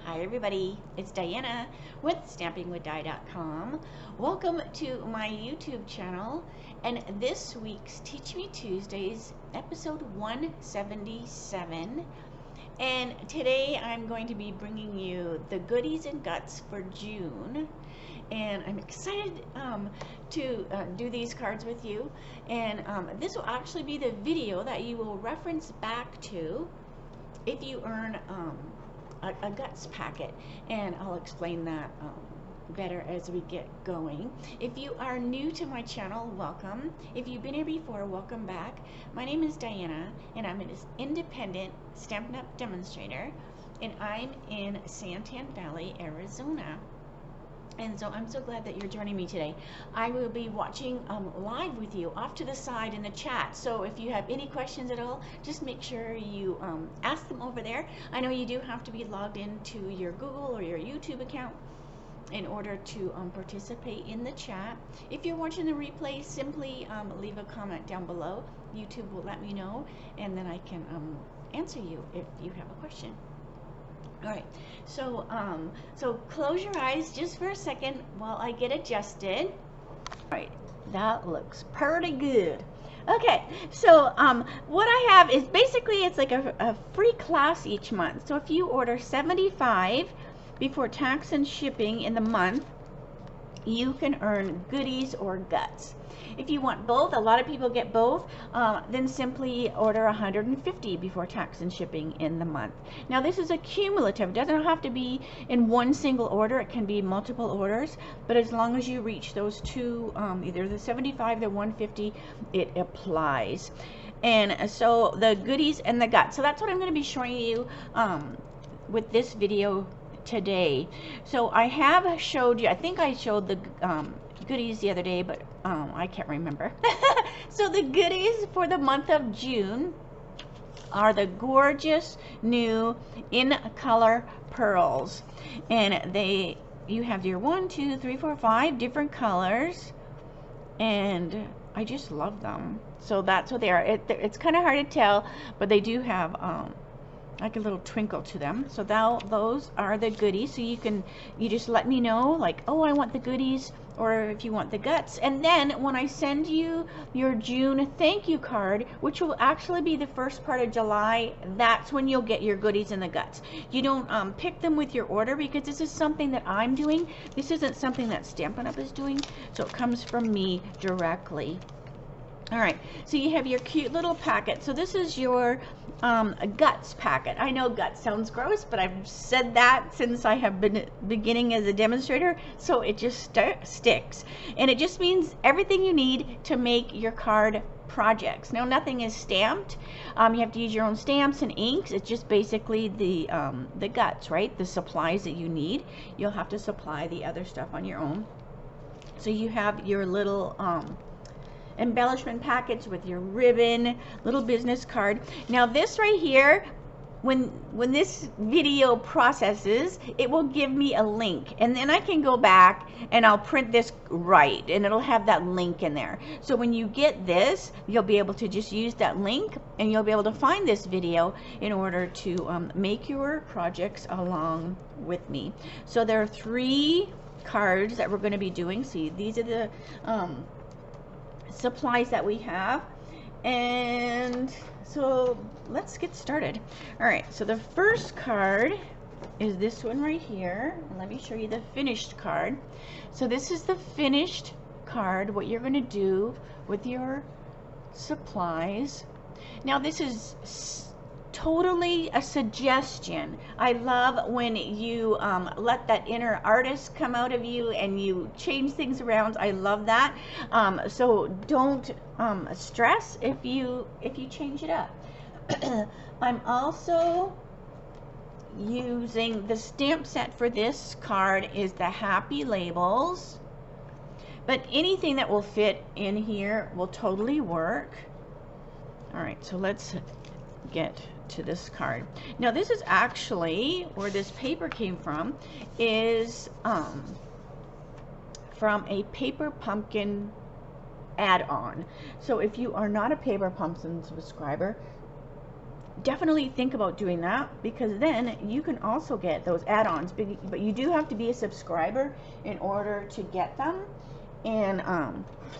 Hi everybody, it's Diana with stampingwithdie.com. Welcome to my YouTube channel and this week's Teach Me Tuesdays, episode 177. And today I'm going to be bringing you the goodies and guts for June. And I'm excited to do these cards with you. And this will actually be the video that you will reference back to if you earn a guts packet, and I'll explain that better as we get going. If you are new to my channel, welcome. If you've been here before, welcome back. My name is Diana and I'm an independent Stampin' Up! Demonstrator, and I'm in Santan Valley, Arizona. And so I'm so glad that you're joining me today. I will be watching live with you off to the side in the chat. So if you have any questions at all, just make sure you ask them over there. I know you do have to be logged into your Google or your YouTube account in order to participate in the chat. If you're watching the replay, simply leave a comment down below. YouTube will let me know, and then I can answer you if you have a question. All right, so close your eyes just for a second while I get adjusted. All right, that looks pretty good. Okay, so what I have is basically it's like a free class each month. So if you order 75 before tax and shipping in the month, you can earn goodies or guts. If you want both, a lot of people get both, then simply order 150 before tax and shipping in the month. Now this is a cumulative. It doesn't have to be in one single order. It can be multiple orders, but as long as you reach those two, either the 75 or the 150, it applies. And so the goodies and the guts. So that's what I'm going to be showing you with this video today. So I have showed you, I think I showed the goodies the other day, but I can't remember. So the goodies for the month of June are the gorgeous new in color pearls, and you have your 1, 2, 3, 4, 5 different colors, and I just love them. So that's what they are. It's kind of hard to tell, but they do have like a little twinkle to them. So those are the goodies. So you just let me know, like, oh, I want the goodies, or if you want the guts. And then when I send you your June thank you card, which will actually be the first part of July, that's when you'll get your goodies and the guts. You don't pick them with your order, because this is something that I'm doing. This isn't something that Stampin' Up! Is doing, so it comes from me directly. All right, so you have your cute little packet. So this is your guts packet. I know guts sounds gross, but I've said that since I have been beginning as a demonstrator, so it just sticks. And it just means everything you need to make your card projects. Now nothing is stamped. You have to use your own stamps and inks. It's just basically the guts, right? The supplies that you need. You'll have to supply the other stuff on your own. So you have your little embellishment package with your ribbon, little business card. Now this right here, when this video processes, it will give me a link, and then I can go back and I'll print this right, and it'll have that link in there. So when you get this, you'll be able to just use that link, and you'll be able to find this video in order to make your projects along with me. So there are 3 cards that we're going to be doing. See, these are the supplies that we have, and so let's get started. All right, so the first card is this one right here. Let me show you the finished card. So this is the finished card, what you're going to do with your supplies. Now this is totally a suggestion. I love when you let that inner artist come out of you and you change things around. I love that. So don't stress if you change it up. I'm also using the stamp set for this card is the Happy Labels, but anything that will fit in here will totally work. All right, so let's get to this card. Now this is actually where this paper came from, is from a Paper Pumpkin add-on. So if you are not a Paper Pumpkin subscriber, definitely think about doing that, because then you can also get those add-ons, but you do have to be a subscriber in order to get them. And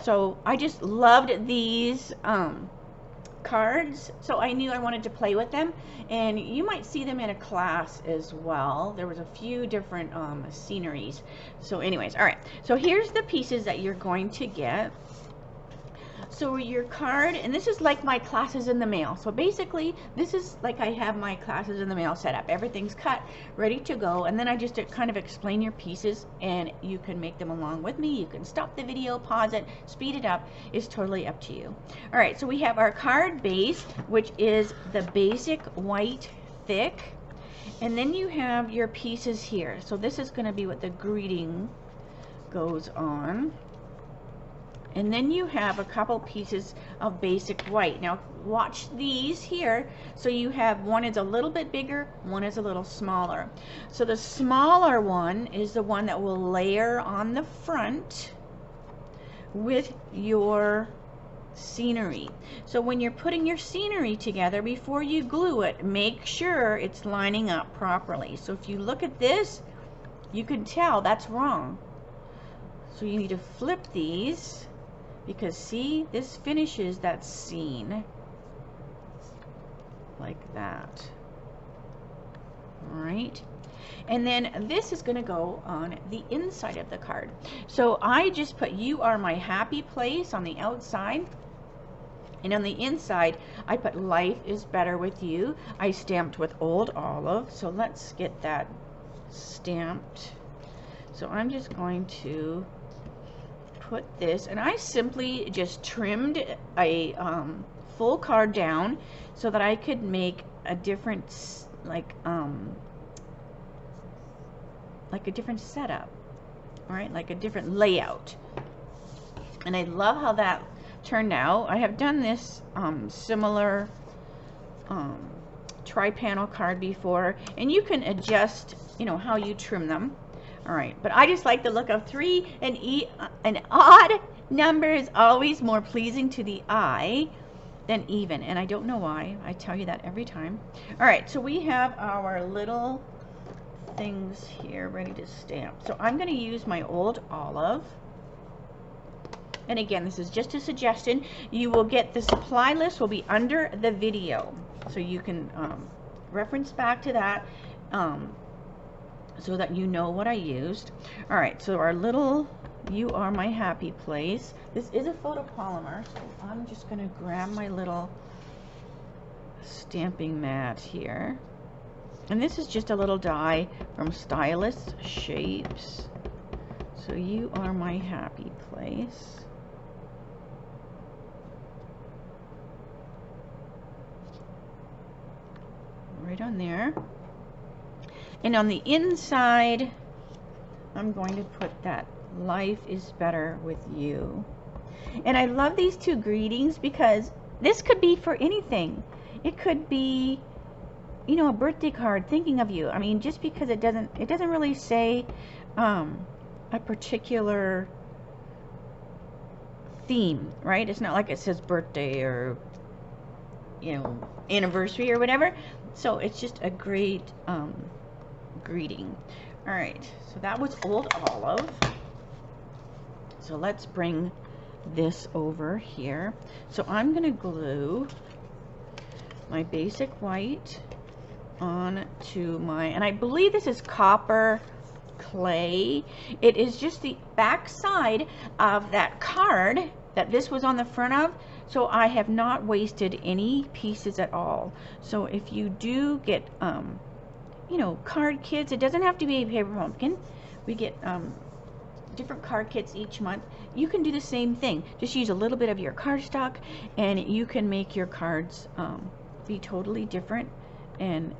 so I just loved these cards, so I knew I wanted to play with them, and you might see them in a class as well. There was a few different sceneries. So anyways, all right, so here's the pieces that you're going to get. So your card, and this is like my classes in the mail. So basically, this is like I have my classes in the mail set up. Everything's cut, ready to go, and then I just kind of explain your pieces, and you can make them along with me. You can stop the video, pause it, speed it up. It's totally up to you. All right, so we have our card base, which is the basic white thick, and then you have your pieces here. So this is going to be what the greeting goes on. And then you have a couple pieces of basic white. Now watch these here. So you have one is a little bit bigger, one is a little smaller. So the smaller one is the one that will layer on the front with your scenery. So when you're putting your scenery together, before you glue it, make sure it's lining up properly. So if you look at this, you can tell that's wrong. So you need to flip these, because see, this finishes that scene like that. All right, and then this is going to go on the inside of the card. So I just put "You are my happy place" on the outside, and on the inside I put "Life is better with you." I stamped with Old Olive, so let's get that stamped. So I'm just going to put this, and I simply just trimmed a full card down so that I could make a different like a different setup, all right, like a different layout. And I love how that turned out. I have done this similar tri-panel card before, and you can adjust, you know, how you trim them. All right, but I just like the look of 3, and an odd number is always more pleasing to the eye than even, and I don't know why. I tell you that every time. All right, so we have our little things here ready to stamp. So I'm going to use my Old Olive, and again, this is just a suggestion. You will get the supply list will be under the video, so you can reference back to that. So that you know what I used. All right, so our little "You are my happy place." This is a photopolymer, so I'm just going to grab my little stamping mat here. And this is just a little die from Stylist Shapes. So "You are my happy place." Right on there. And on the inside, I'm going to put that "Life is better with you." And I love these two greetings because this could be for anything. It could be, you know, a birthday card thinking of you. I mean, just because it doesn't really say a particular theme, right? It's not like it says birthday or, you know, anniversary or whatever. So it's just a great greeting. All right, so that was Old Olive. So let's bring this over here. So I'm going to glue my basic white onto my, and I believe this is copper clay. It is just the back side of that card that this was on the front of, so I have not wasted any pieces at all. So if you do get you know, card kits, it doesn't have to be a paper pumpkin. We get different card kits each month. You can do the same thing. Just use a little bit of your cardstock, and you can make your cards be totally different and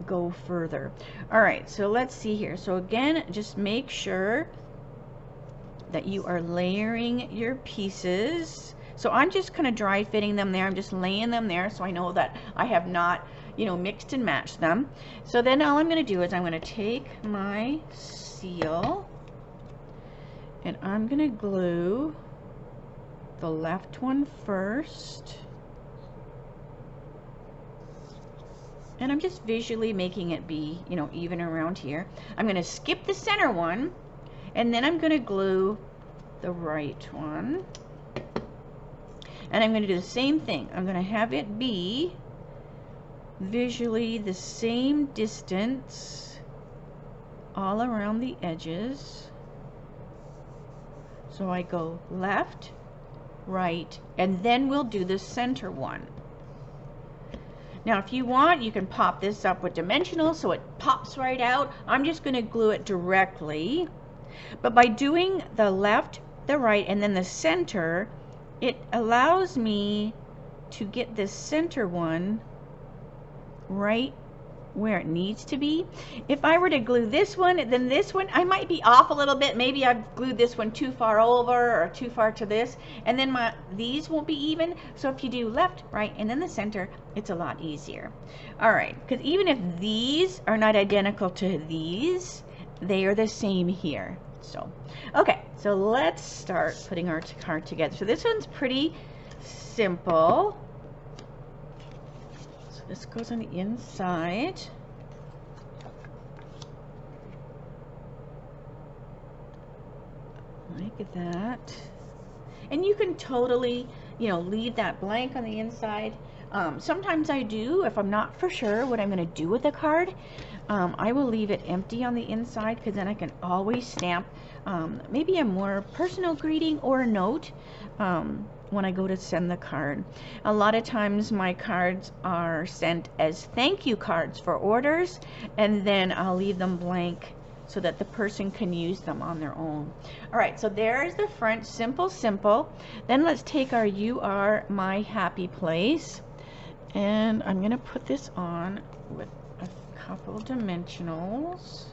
go further. All right, so let's see here. So again, just make sure that you are layering your pieces. So I'm just kind of dry fitting them there. I'm just laying them there so I know that I have not, you know, mixed and matched them. So then all I'm going to do is I'm going to take my seal and I'm going to glue the left one first. And I'm just visually making it be, you know, even around here. I'm going to skip the center one, and then I'm going to glue the right one. And I'm going to do the same thing. I'm going to have it be visually the same distance all around the edges. So I go left, right, and then we'll do the center one. Now if you want, you can pop this up with dimensional so it pops right out. I'm just going to glue it directly. But by doing the left, the right, and then the center, it allows me to get this center one right where it needs to be. If I were to glue this one, then this one, I might be off a little bit. Maybe I've glued this one too far over or too far to this, and then these won't be even. So if you do left, right, and then the center, it's a lot easier. All right, because even if these are not identical to these, they are the same here. So, okay, so let's start putting our card together. So this one's pretty simple. This goes on the inside. Like that. And you can totally, you know, leave that blank on the inside. Sometimes I do, if I'm not for sure what I'm going to do with the card, I will leave it empty on the inside, because then I can always stamp maybe a more personal greeting or a note when I go to send the card. A lot of times my cards are sent as thank you cards for orders, and then I'll leave them blank so that the person can use them on their own. All right, so there's the front, simple, simple. Then let's take our You Are My Happy Place, and I'm gonna put this on with a couple dimensionals.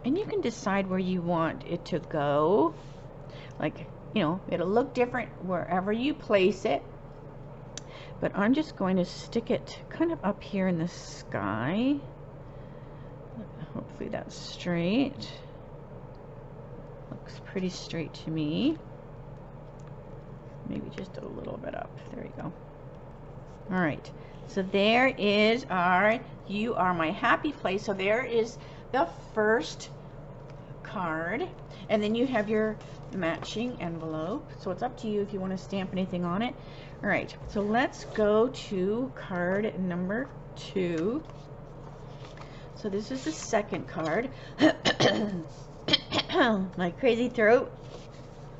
And you can decide where you want it to go. Like, you know, it'll look different wherever you place it. But I'm just going to stick it kind of up here in the sky. Hopefully that's straight. Looks pretty straight to me. Maybe just a little bit up. There you go. All right. So there is our You Are My Happy Place. So there is the first card, and then you have your matching envelope. So it's up to you if you want to stamp anything on it. All right, so let's go to card number 2. So this is the second card. My crazy throat.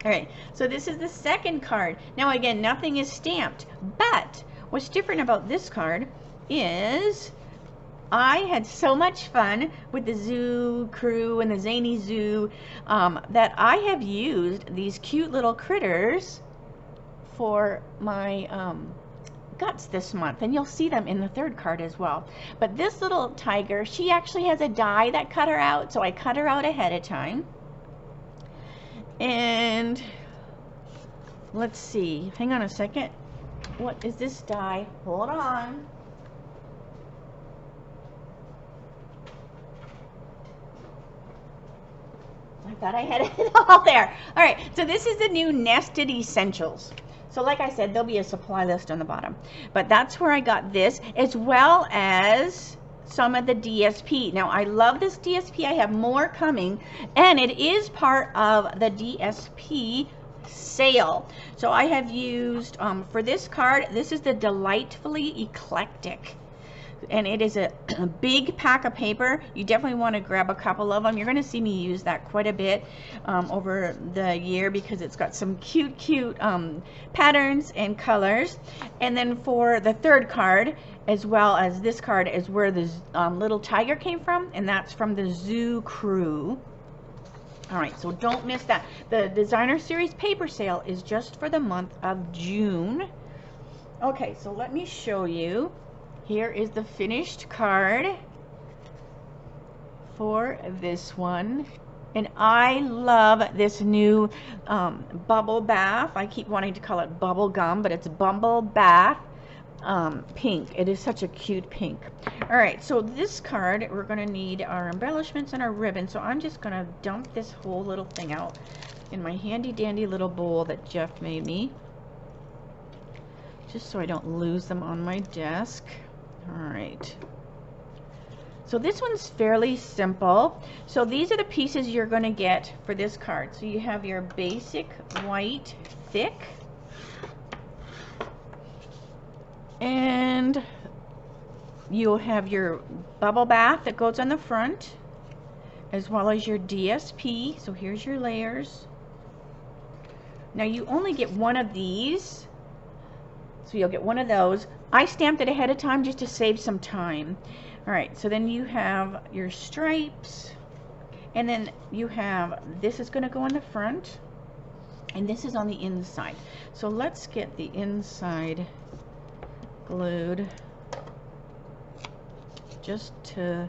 All right, so this is the second card. Now again, nothing is stamped, but what's different about this card is I had so much fun with the zoo crew and the Zany Zoo that I have used these cute little critters for my guts this month, and you'll see them in the third card as well. But this little tiger, she actually has a die that cut her out, so I cut her out ahead of time. And let's see, hang on a second. What is this die? Hold on. I thought I had it all there. All right, so this is the new Nested Essentials. So like I said, there'll be a supply list on the bottom. But that's where I got this, as well as some of the DSP. Now, I love this DSP. I have more coming, and it is part of the DSP sale. So I have used, for this card, this is the Delightfully Eclectic. And it is a big pack of paper. You definitely want to grab a couple of them. You're going to see me use that quite a bit over the year, because it's got some cute patterns and colors. And then for the third card, as well as this card, is where the little tiger came from, and that's from the Zoo Crew. All right, so don't miss that. The Designer Series paper sale is just for the month of June. Okay, so let me show you. Here is the finished card for this one. And I love this new bubble bath. I keep wanting to call it bubble gum, but it's bubble bath pink. It is such a cute pink. All right, so this card, we're going to need our embellishments and our ribbon. So I'm just going to dump this whole little thing out in my handy dandy little bowl that Jeff made me. just so I don't lose them on my desk. All right. So this one's fairly simple. So these are the pieces you're going to get for this card. So you have your basic white thick, and you'll have your bubble bath that goes on the front, as well as your DSP. So here's your layers. Now you only get one of these, so you'll get one of those. I stamped it ahead of time just to save some time. All right, so then you have your stripes, and then you have, this is going to go on the front, and this is on the inside. So let's get the inside glued just to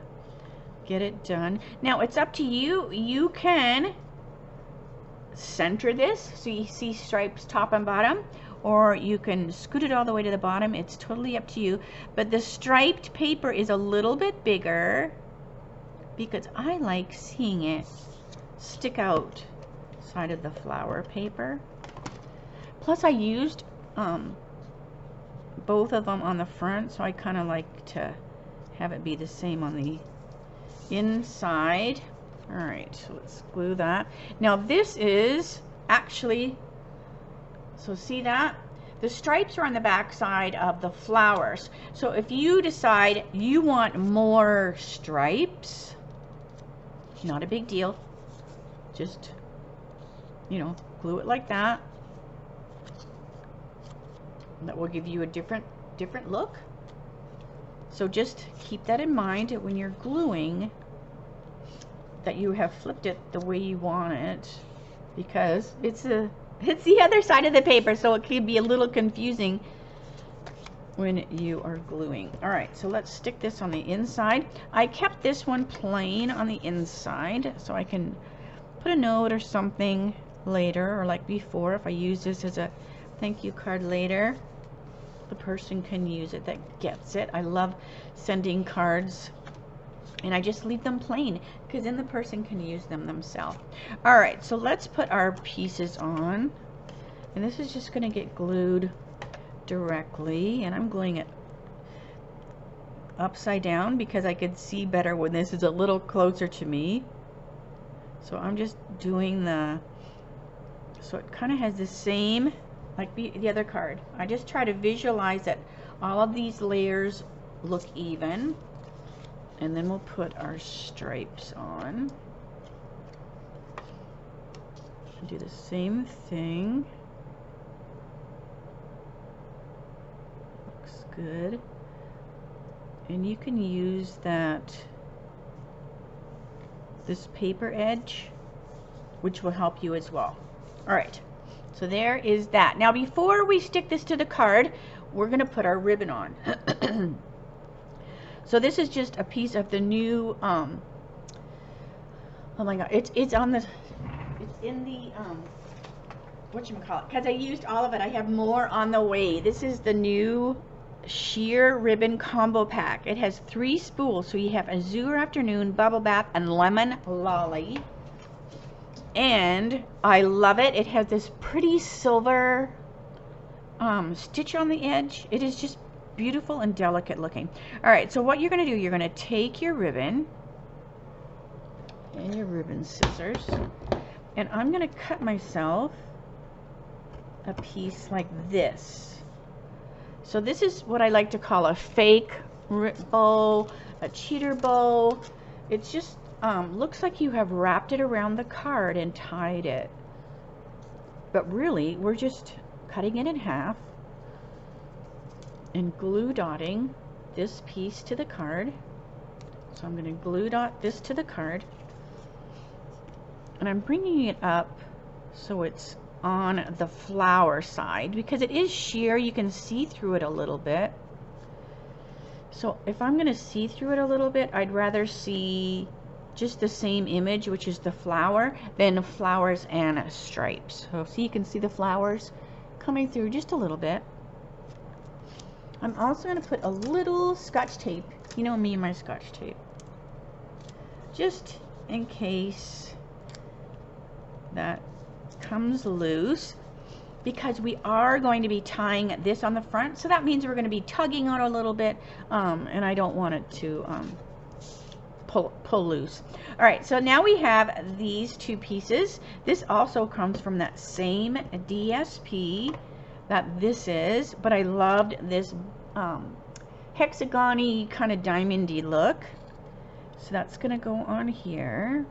get it done. Now it's up to you. You can center this so you see stripes top and bottom, or you can scoot it all the way to the bottom. It's totally up to you. But the striped paper is a little bit bigger because I like seeing it stick out side of the flower paper. Plus I used both of them on the front, so I kind of like to have it be the same on the inside. All right, so let's glue that. Now this is actually, so see that? The stripes are on the back side of the flowers. So if you decide you want more stripes, not a big deal. Just, you know, glue it like that. That will give you a different look. So just keep that in mind when you're gluing, that you have flipped it the way you want it, because it's the other side of the paper, so it could be a little confusing when you are gluing. All right, so let's stick this on the inside. I kept this one plain on the inside so I can put a note or something later, or like before, if I use this as a thank you card later, the person can use it that gets it. I love sending cards, and I just leave them plain because then the person can use them themselves. All right, so let's put our pieces on, and this is just going to get glued directly, and I'm gluing it upside down because I could see better when this is a little closer to me. So I'm just doing so it kind of has the same like the other card. I just try to visualize that all of these layers look even. And then we'll put our stripes on. Do the same thing. Looks good. And you can use this paper edge, which will help you as well. All right, so there is that. Now before we stick this to the card, we're going to put our ribbon on. So this is just a piece of the new, oh my god, it's in the, whatchamacallit, because I used all of it. I have more on the way. This is the new sheer ribbon combo pack. It has 3 spools, so you have Azure Afternoon, Bubble Bath, and Lemon Lolly. And I love it. It has this pretty silver stitch on the edge. It is just beautiful and delicate looking. All right, so what you're going to do, you're going to take your ribbon and your ribbon scissors, and I'm going to cut myself a piece like this. So this is what I like to call a fake bow, a cheater bow. It's just looks like you have wrapped it around the card and tied it, but really we're just cutting it in half and glue dotting this piece to the card. So I'm going to glue dot this to the card, and I'm bringing it up so it's on the flower side because it is sheer. You can see through it a little bit. So if I'm going to see through it a little bit, I'd rather see just the same image, which is the flower, than flowers and stripes. So you can see the flowers coming through just a little bit. I'm also going to put a little Scotch tape. You know me and my Scotch tape. Just in case that comes loose. because we are going to be tying this on the front, so that means we're going to be tugging on it a little bit, and I don't want it to pull loose. All right, so now we have these two pieces. This also comes from that same DSP that this is, but I loved this hexagon-y kind of diamondy look. So that's gonna go on here.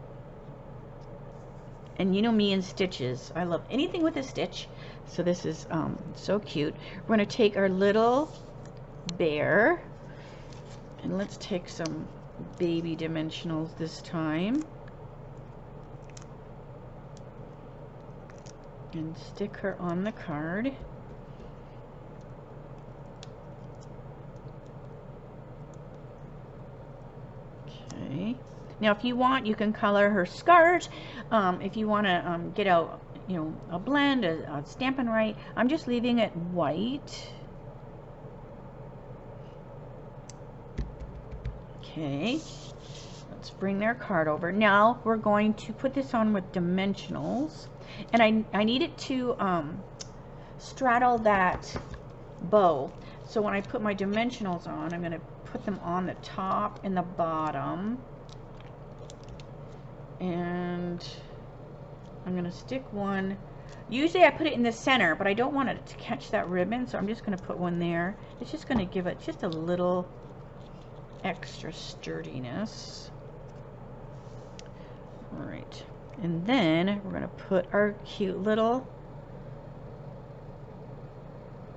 And you know me and stitches, I love anything with a stitch. So this is so cute. We're gonna take our little bear, and let's take some baby dimensionals this time and stick her on the card. Okay. Now if you want, you can color her skirt. If you want to get out, you know, a blend, a Stampin' Right. I'm just leaving it white. Okay, let's bring their card over. Now we're going to put this on with dimensionals, and I need it to straddle that bow. So when I put my dimensionals on, I'm going to put them on the top and the bottom, and I'm going to stick one. Usually I put it in the center, but I don't want it to catch that ribbon, so I'm just going to put one there. It's just going to give it just a little extra sturdiness. All right, and then we're going to put our cute little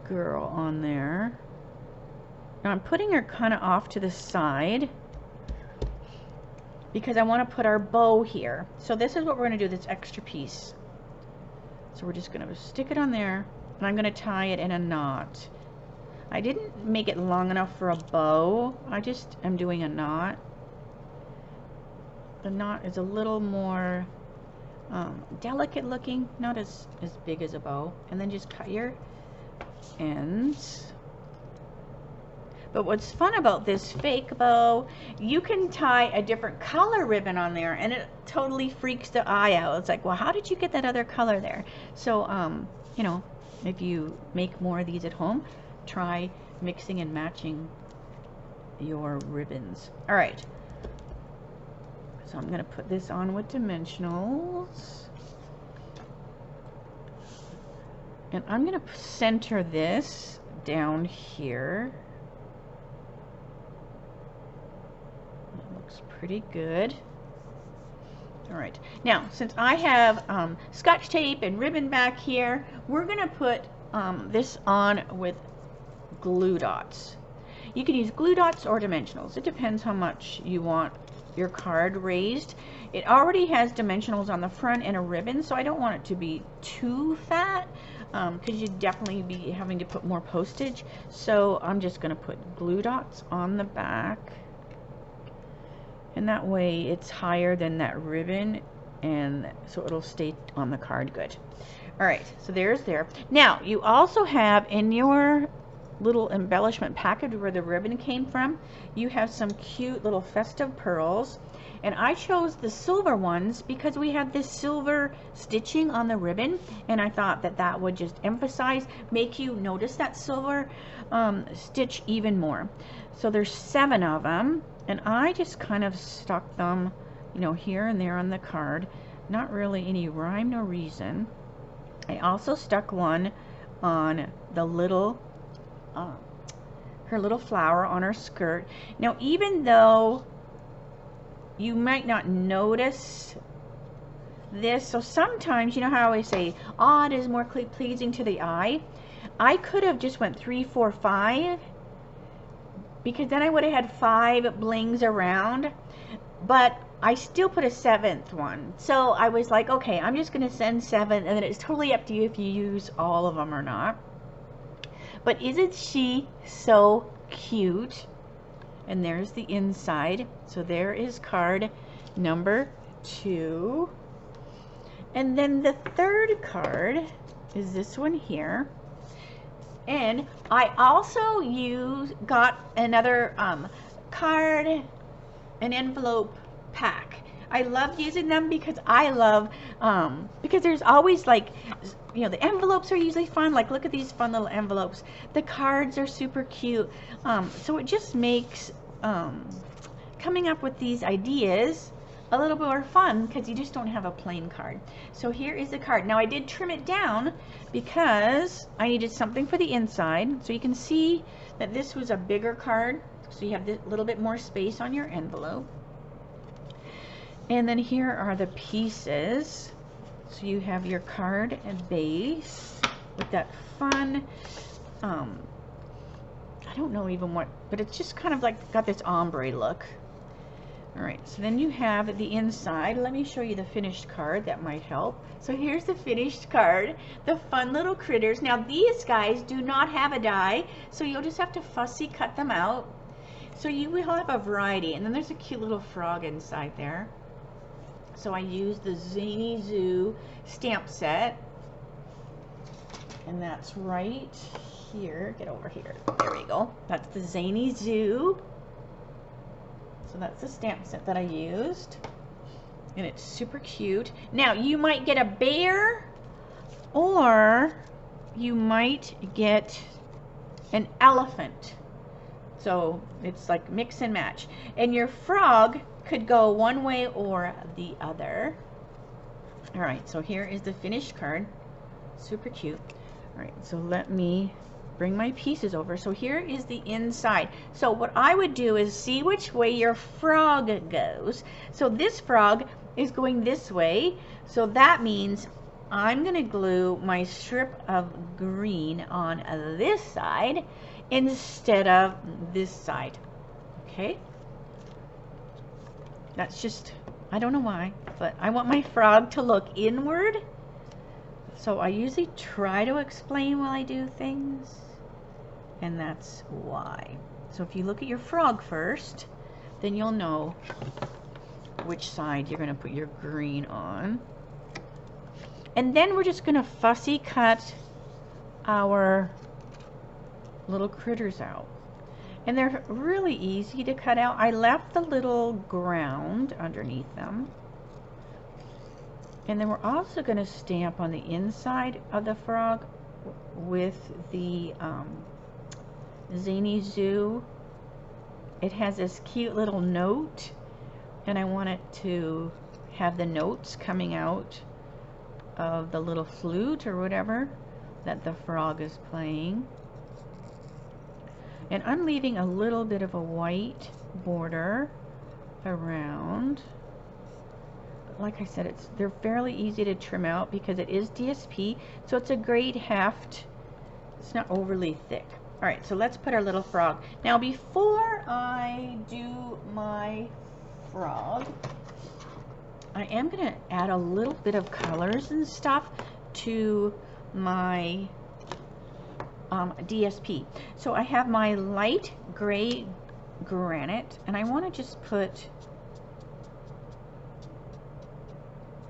girl on there. Now I'm putting her kind of off to the side because I want to put our bow here. So this is what we're going to do, this extra piece. So we're just going to stick it on there, and I'm going to tie it in a knot. I didn't make it long enough for a bow. I just am doing a knot. The knot is a little more delicate looking, not as big as a bow. And then just cut your ends. But what's fun about this fake bow, you can tie a different color ribbon on there and it totally freaks the eye out. It's like, well, how did you get that other color there? So, you know, if you make more of these at home, try mixing and matching your ribbons. All right, so I'm going to put this on with dimensionals, and I'm going to center this down here. That looks pretty good. All right, now since I have Scotch tape and ribbon back here, we're going to put this on with glue dots. You can use glue dots or dimensionals. It depends how much you want your card raised. It already has dimensionals on the front and a ribbon, so I don't want it to be too fat because you'd definitely be having to put more postage. So I'm just going to put glue dots on the back, and that way it's higher than that ribbon, and so it'll stay on the card good. All right, so there's there. Now you also have in your little embellishment package where the ribbon came from, you have some cute little festive pearls, and I chose the silver ones because we have this silver stitching on the ribbon, and I thought that that would just emphasize, make you notice that silver stitch even more. So there's 7 of them, and I just kind of stuck them, you know, here and there on the card. Not really any rhyme nor reason. I also stuck one on the little her little flower on her skirt. Now, even though you might not notice this, so sometimes, you know how I always say odd is more pleasing to the eye, I could have just went 3, 4, 5, because then I would have had 5 blings around, but I still put a 7th one. So I was like, okay, I'm just going to send 7, and then it's totally up to you if you use all of them or not. But isn't she so cute? And there's the inside. So there is card number 2. And then the third card is this one here. And I also got another card, an envelope pack. I love using them because I love, because there's always like, you know, the envelopes are usually fun. Like, look at these fun little envelopes. The cards are super cute. So it just makes coming up with these ideas a little bit more fun because you just don't have a plain card. So here is the card. Now I did trim it down because I needed something for the inside. So you can see that this was a bigger card. So you have a little bit more space on your envelope. And then here are the pieces. So you have your card and base with that fun, I don't know even what, but it's just kind of like got this ombre look. Alright, so then you have the inside. Let me show you the finished card. That might help. So here's the finished card. The fun little critters. Now these guys do not have a die, so you'll just have to fussy cut them out. So you will have a variety. And then there's a cute little frog inside there. So I used the Zany Zoo stamp set. And that's right here. Get over here. There we go. That's the Zany Zoo. So that's the stamp set that I used, and it's super cute. Now you might get a bear, or you might get an elephant. So it's like mix and match. And your frog could go one way or the other. All right, so here is the finished card. Super cute. All right, so let me bring my pieces over. So here is the inside. So what I would do is see which way your frog goes. So this frog is going this way. So that means I'm going to glue my strip of green on this side instead of this side. Okay? That's just, I don't know why, but I want my frog to look inward. So I usually try to explain while I do things, and that's why. So if you look at your frog first, then you'll know which side you're going to put your green on. And then we're just going to fussy cut our little critters out. And they're really easy to cut out. I left the little ground underneath them. And then we're also going to stamp on the inside of the frog with the Zany Zoo. It has this cute little note, and I want it to have the notes coming out of the little flute or whatever that the frog is playing. And I'm leaving a little bit of a white border around. Like I said, they're fairly easy to trim out because it is DSP, so it's a great heft. It's not overly thick. All right, so let's put our little frog. Now, before I do my frog, I am going to add a little bit of colors and stuff to my DSP. So I have my light gray granite, and I want to just put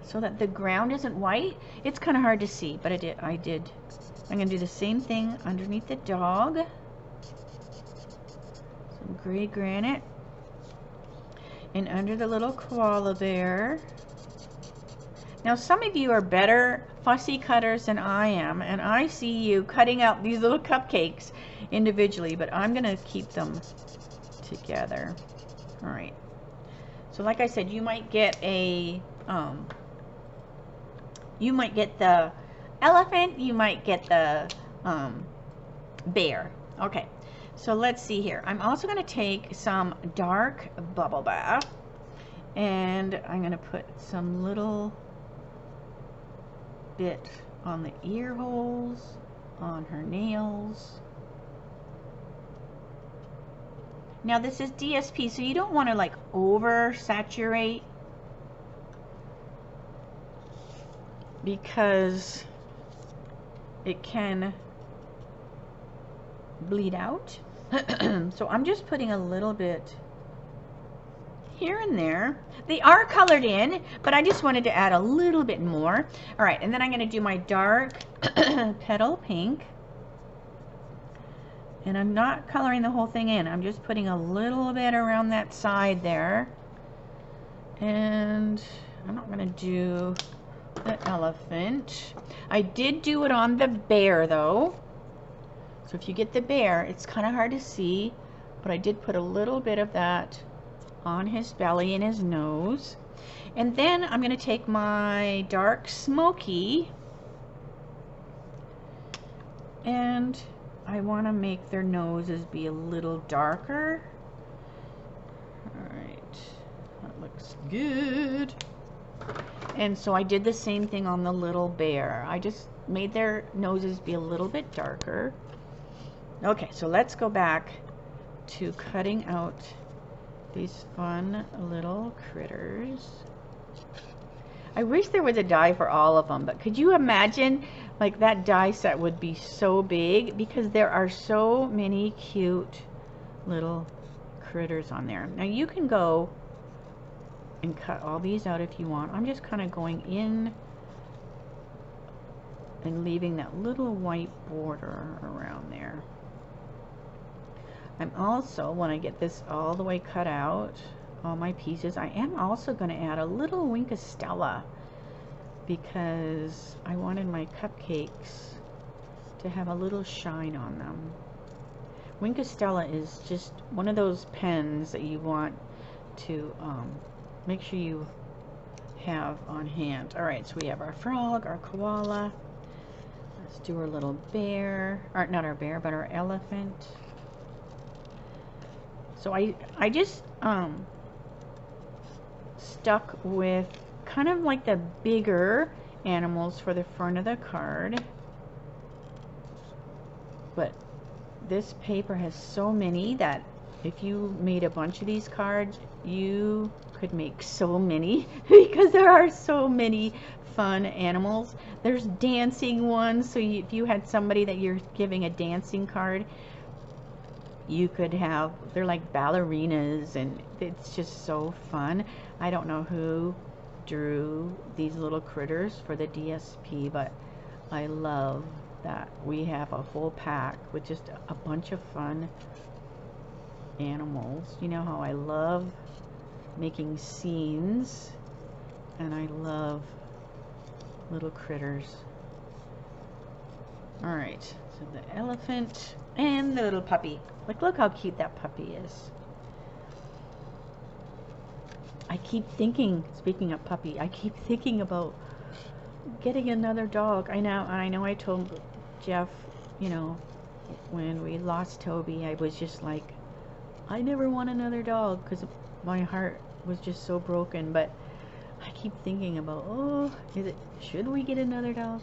so that the ground isn't white. It's kind of hard to see, but I did. I'm going to do the same thing underneath the dog. Some gray granite. And under the little koala bear. Now some of you are better fussy cutters than I am, and I see you cutting out these little cupcakes individually, but I'm going to keep them together. All right. So like I said, you might get a you might get the elephant, you might get the bear. Okay, so let's see here. I'm also going to take some dark bubble bath, and I'm going to put some little bit on the ear holes, on her nails. Now this is DSP, so you don't want to like over saturate, because it can bleed out. So I'm just putting a little bit here and there. They are colored in, but I just wanted to add a little bit more. All right, and then I'm going to do my dark petal pink. And I'm not coloring the whole thing in. I'm just putting a little bit around that side there. And I'm not gonna do the elephant. I did do it on the bear though. So if you get the bear, it's kind of hard to see, but I did put a little bit of that on his belly and his nose. And then I'm gonna take my dark smoky, and I want to make their noses be a little darker. Alright, that looks good. And so I did the same thing on the little bear. I just made their noses be a little bit darker. Okay, so let's go back to cutting out these fun little critters. I wish there was a die for all of them, but could you imagine, like, that die set would be so big because there are so many cute little critters on there. Now you can go and cut all these out if you want. I'm just kind of going in and leaving that little white border around there. I'm also, when I get this all the way cut out, all my pieces, I am also going to add a little Winkostella because I wanted my cupcakes to have a little shine on them. Winkostella is just one of those pens that you want to make sure you have on hand. Alright, so we have our frog, our koala. Let's do our little bear, or not our bear, but our elephant. So I just stuck with kind of like the bigger animals for the front of the card, but this paper has so many that if you made a bunch of these cards, you could make so many because there are so many fun animals. There's dancing ones, so if you had somebody that you're giving a dancing card, you could have, they're like ballerinas, and it's just so fun. I don't know who drew these little critters for the DSP, but I love that we have a whole pack with just a bunch of fun animals. You know how I love making scenes, and I love little critters. Alright, so the elephant and the little puppy. Like, look how cute that puppy is. I keep thinking, speaking of puppy, I keep thinking about getting another dog. I know I told Jeff, you know, when we lost Toby, I was just like, I never want another dog because my heart was just so broken. But I keep thinking about, oh, should we get another dog?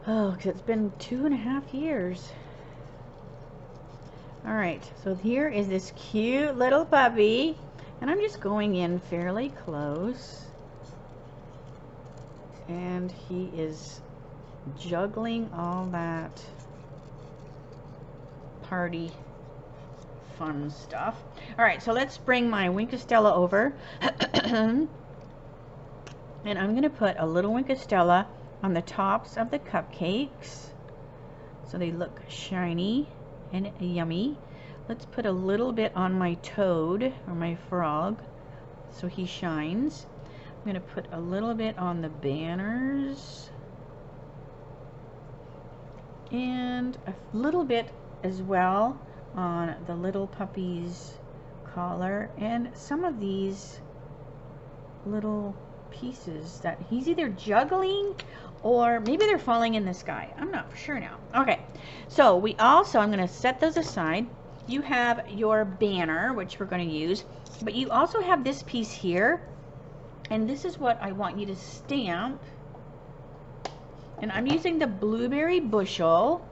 Oh, because it's been 2.5 years. Alright, so here is this cute little puppy, and I'm just going in fairly close, and he is juggling all that party fun stuff. Alright, so let's bring my Winkostella over, and I'm going to put a little Winkostella on the tops of the cupcakes so they look shiny and yummy. Let's put a little bit on my toad, or my frog, so he shines. I'm going to put a little bit on the banners, and a little bit as well on the little puppy's collar, and some of these little pieces that he's either juggling or maybe they're falling in the sky. I'm not sure now. Okay, so we also, I'm going to set those aside. You have your banner, which we're going to use, but you also have this piece here, and this is what I want you to stamp. And I'm using the blueberry bushel,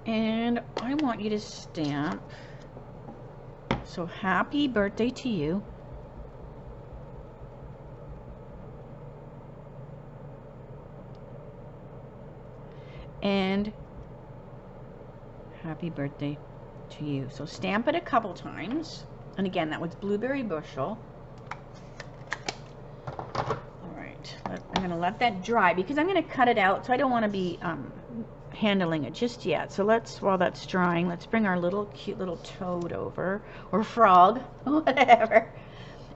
and I want you to stamp, so happy birthday to you. And happy birthday to you. So stamp it a couple times. And again, that was blueberry bushel. Alright, I'm going to let that dry because I'm going to cut it out, so I don't want to be handling it just yet. So let's, while that's drying, let's bring our little cute little toad over, or frog, whatever.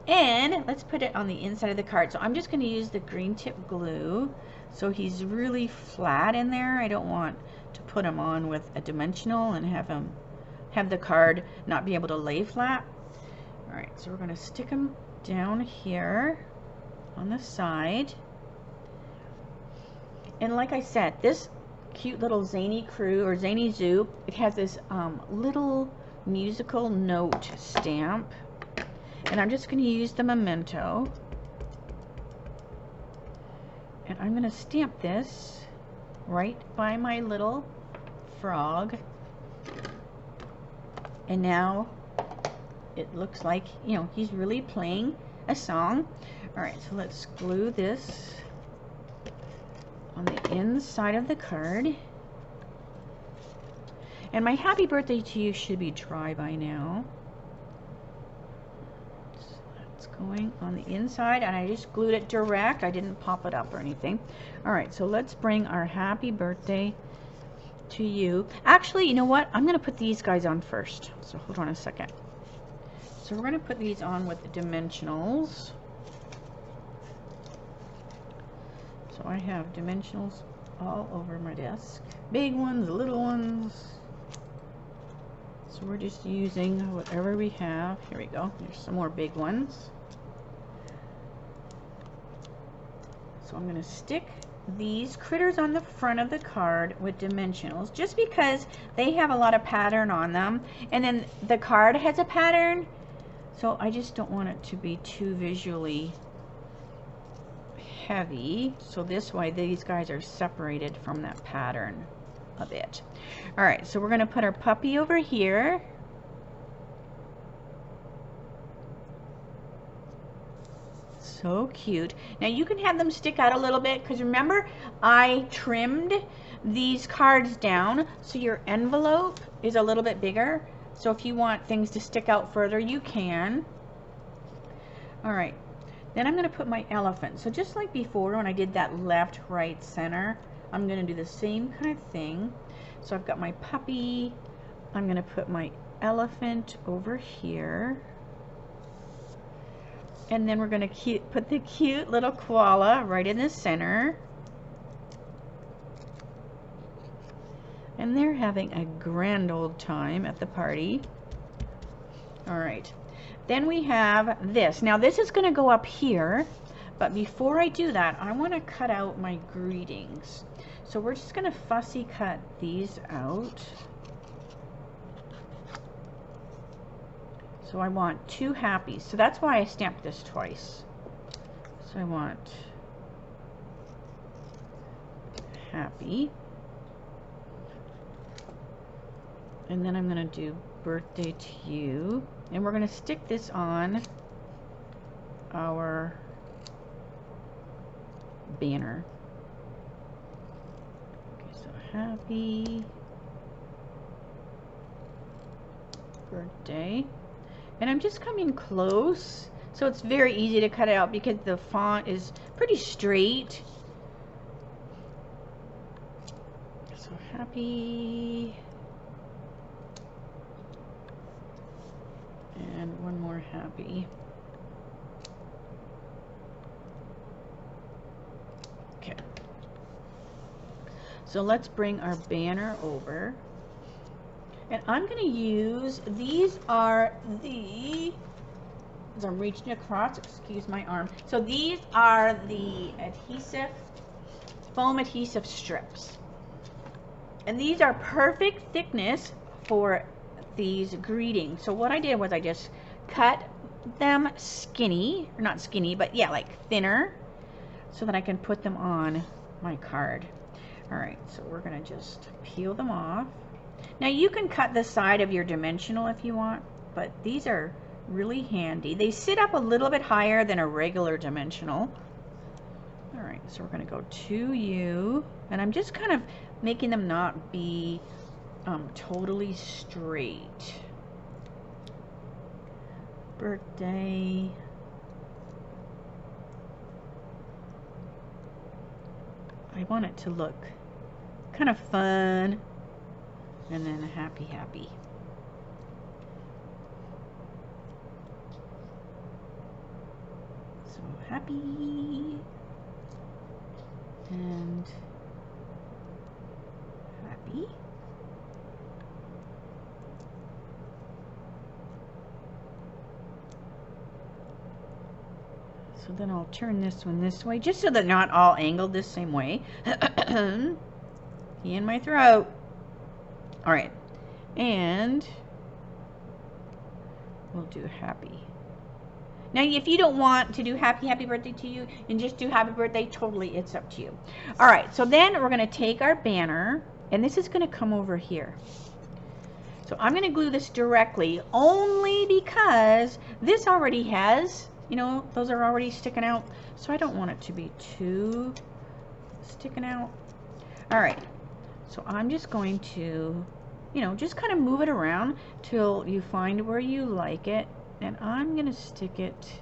And let's put it on the inside of the card. So I'm just going to use the green tip glue. So he's really flat in there. I don't want to put him on with a dimensional and have the card not be able to lay flat. All right, so we're going to stick him down here on the side. And like I said, this cute little zany crew or zany zoo, it has this little musical note stamp. And I'm just going to use the memento. And I'm going to stamp this right by my little frog. And now it looks like, you know, he's really playing a song. All right, so let's glue this on the inside of the card. And my happy birthday to you should be dry by now. So that's going on the inside, and I just glued it direct. I didn't pop it up or anything. All right, so let's bring our happy birthday to you. Actually, you know what? I'm going to put these guys on first. So hold on a second. So we're going to put these on with the dimensionals. So I have dimensionals all over my desk. Big ones, little ones. So we're just using whatever we have. Here we go. There's some more big ones. So I'm going to stick these critters on the front of the card with dimensionals just because they have a lot of pattern on them. And then the card has a pattern. So I just don't want it to be too visually heavy. So this way these guys are separated from that pattern a bit. All right, so we're going to put our puppy over here. So cute. Now you can have them stick out a little bit because remember I trimmed these cards down so your envelope is a little bit bigger. So if you want things to stick out further, you can. All right. Then I'm going to put my elephant. So just like before when I did that left, right, center, I'm going to do the same kind of thing. So I've got my puppy. I'm going to put my elephant over here. And then we're going to put the cute little koala right in the center. And they're having a grand old time at the party. All right. Then we have this. Now this is going to go up here, but before I do that, I want to cut out my greetings. So we're just going to fussy cut these out. So I want 2 happies. So that's why I stamped this twice. So I want happy. And then I'm going to do birthday to you. And we're going to stick this on our banner. Okay, so happy birthday. And I'm just coming close. So it's very easy to cut it out because the font is pretty straight. So happy. And one more happy. Okay. So let's bring our banner over. And I'm going to use, these are the, as I'm reaching across, excuse my arm. So these are the adhesive, foam adhesive strips. And these are perfect thickness for these greetings. So what I did was I just cut them skinny, or not skinny, but yeah, like thinner, so that I can put them on my card. All right, so we're gonna just peel them off. Now you can cut the side of your dimensional if you want, but these are really handy. They sit up a little bit higher than a regular dimensional. All right, so we're gonna go to you, and I'm just kind of making them not be totally straight. Birthday. I want it to look kind of fun, and then happy, happy. happy and happy. So then I'll turn this one this way, just so they're not all angled the same way. In my throat. All right, and we'll do happy. Now, if you don't want to do happy birthday to you and just do happy birthday, totally, it's up to you. All right, so then we're going to take our banner, and this is going to come over here. So I'm going to glue this directly only because this already has, you know, those are already sticking out. So I don't want it to be too sticking out. All right, so I'm just going to, you know, just kind of move it around till you find where you like it. And I'm going to stick it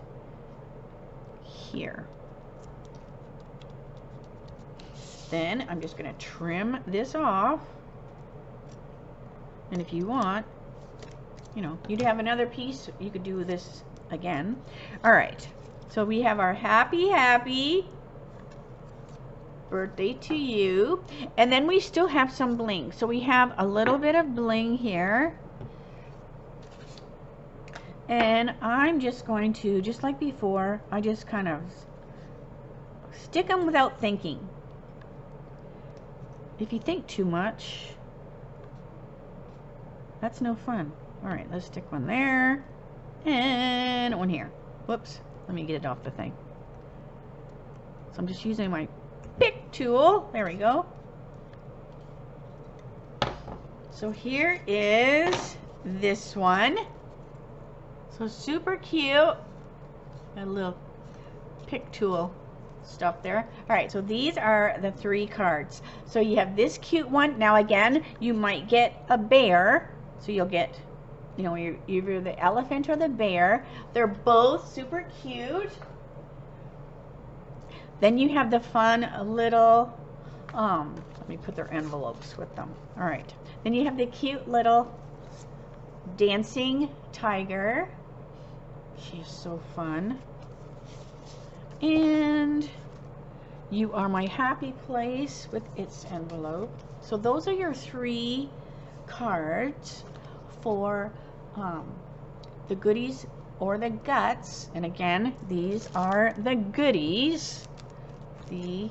here. Then I'm just going to trim this off. And if you want, you know, you'd have another piece, you could do this again. All right, so we have our happy birthday to you. And then we still have some bling. So we have a little bit of bling here. And I'm just going to, just like before, I just kind of stick them without thinking. If you think too much, that's no fun. All right, let's stick one there and one here. Whoops, let me get it off the thing. So I'm just using my pick tool. There we go. So here is this one. So super cute. Got a little pick tool stuff there. All right, so these are the 3 cards. So you have this cute one. Now again, you might get a bear. So you'll get, you know, either the elephant or the bear. They're both super cute. Then you have the fun little, let me put their envelopes with them. All right. Then you have the cute little dancing tiger. She's so fun. And you are my happy place with its envelope. So those are your 3 cards for the goodies or the guts. And again, these are the goodies, the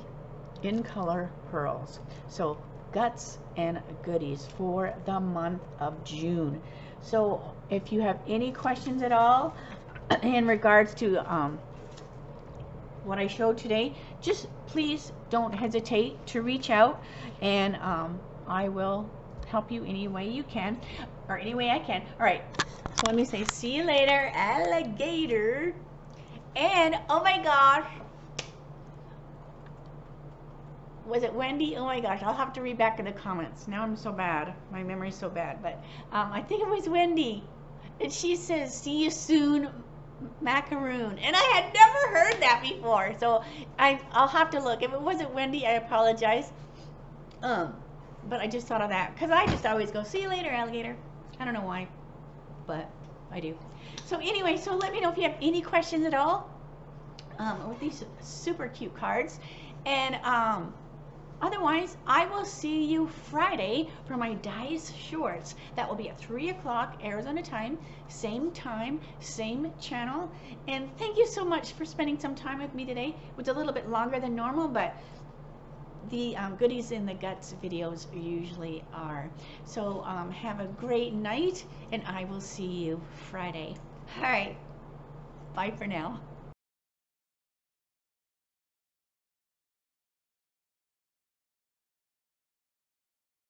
in color pearls. So guts and goodies for the month of June. So if you have any questions at all in regards to what I showed today, just please don't hesitate to reach out, and I will help you any way you can, or any way I can. All right, so let me say see you later, alligator. And oh my gosh, was it Wendy? Oh my gosh, I'll have to read back in the comments. Now I'm so bad, my memory's so bad, but I think it was Wendy, and she says see you soon, macaroon, and I had never heard that before, so I'll have to look. If it wasn't Wendy, I apologize, but I just thought of that because I just always go see you later, alligator. I don't know why, but I do. So anyway, so let me know if you have any questions at all with these super cute cards, and otherwise, I will see you Friday for my Dice Shorts. That will be at 3 o'clock Arizona time, same channel. And thank you so much for spending some time with me today. It was a little bit longer than normal, but the goodies in the guts videos usually are. So have a great night, and I will see you Friday. All right, bye for now.